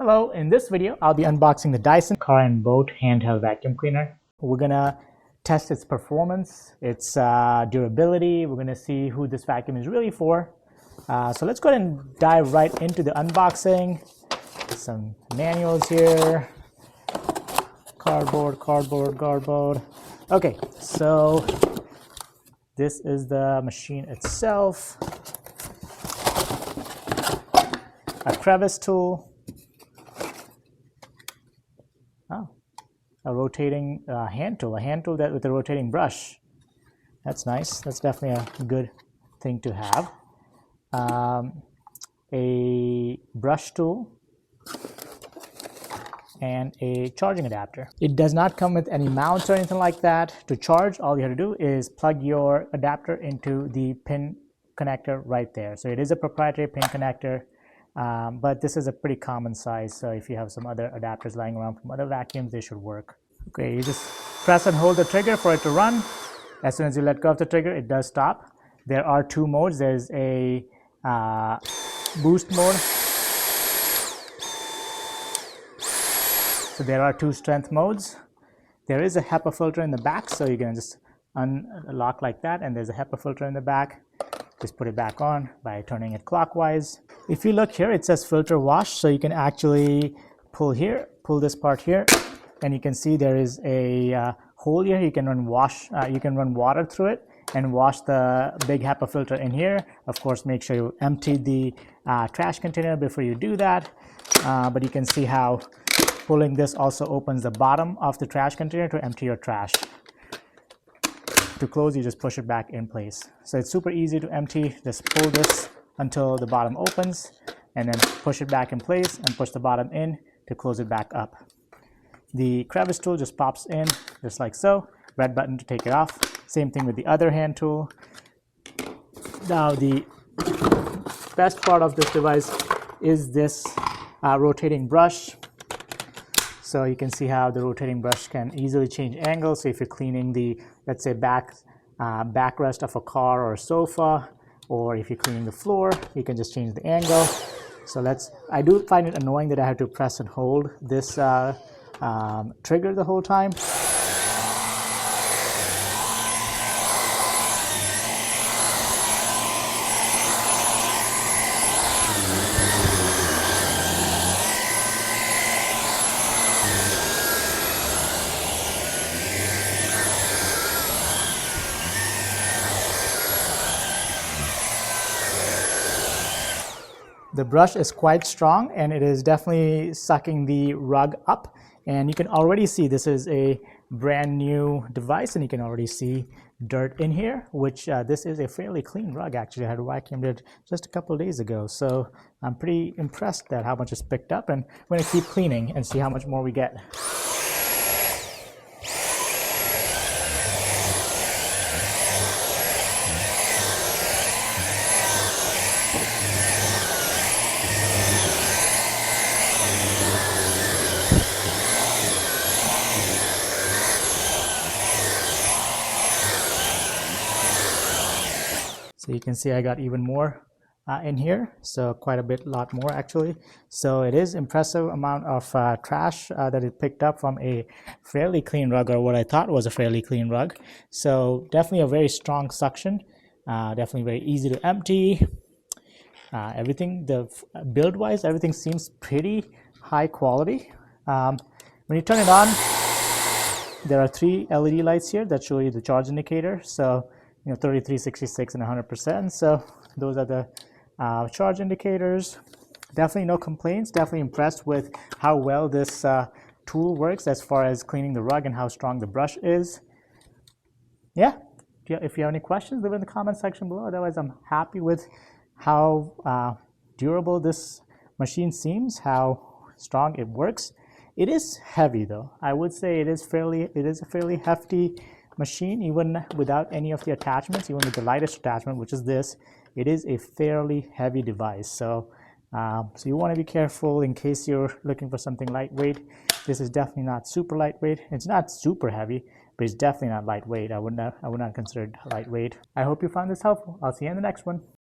Hello, in this video I'll be unboxing the Dyson Car+Boat handheld vacuum cleaner. We're gonna test its performance, its durability. We're gonna see who this vacuum is really for. So let's go ahead and dive right into the unboxing. Some manuals here. Cardboard. Okay, so this is the machine itself. A crevice tool. Oh, a rotating hand tool that with a rotating brush. That's nice. That's definitely a good thing to have. A brush tool and a charging adapter. It does not come with any mounts or anything like that. To charge, all you have to do is plug your adapter into the pin connector right there. So it is a proprietary pin connector. But this is a pretty common size, so if you have some other adapters lying around from other vacuums, they should work. Okay, you just press and hold the trigger for it to run. As soon as you let go of the trigger, it does stop. There are two modes. There's a boost mode. So there are two strength modes. There is a HEPA filter in the back, so you can just unlock like that, and there's a HEPA filter in the back. Just put it back on by turning it clockwise. If you look here, it says filter wash, so you can actually pull this part here, and you can see there is a hole here. You can run water through it and wash the big HEPA filter in here. Of course, make sure you empty the trash container before you do that. But you can see how pulling this also opens the bottom of the trash container to empty your trash. To close, you just push it back in place. So it's super easy to empty. Just pull this until the bottom opens and then push it back in place and push the bottom in to close it back up. The crevice tool just pops in just like so. Red button to take it off. Same thing with the other hand tool. Now the best part of this device is this rotating brush. So you can see how the rotating brush can easily change angles. So if you're cleaning the, let's say, backrest of a car or a sofa, or if you're cleaning the floor, you can just change the angle. So I do find it annoying that I have to press and hold this trigger the whole time. The brush is quite strong, and it is definitely sucking the rug up, and you can already see this is a brand new device, and you can already see dirt in here, which this is a fairly clean rug. Actually, I had vacuumed it just a couple of days ago, so I'm pretty impressed at how much is picked up, and we're going to keep cleaning and see how much more we get. So you can see I got even more in here, so quite a lot more actually. So it is impressive amount of trash that it picked up from a fairly clean rug, or what I thought was a fairly clean rug. So definitely a very strong suction, definitely very easy to empty. Everything, the build-wise, everything seems pretty high quality. When you turn it on, there are 3 LED lights here that show you the charge indicator. So 33, 66, and 100%. So those are the charge indicators. Definitely no complaints. Definitely impressed with how well this tool works as far as cleaning the rug and how strong the brush is. Yeah, if you have any questions, leave it in the comment section below. Otherwise, I'm happy with how durable this machine seems, how strong it works. It is heavy though. I would say it is a fairly hefty machine, even without any of the attachments. Even with the lightest attachment, which is this, it is a fairly heavy device. So you want to be careful in case you're looking for something lightweight. This is definitely not super lightweight. It's not super heavy, but it's definitely not lightweight. I would not consider it lightweight. I hope you found this helpful. I'll see you in the next one.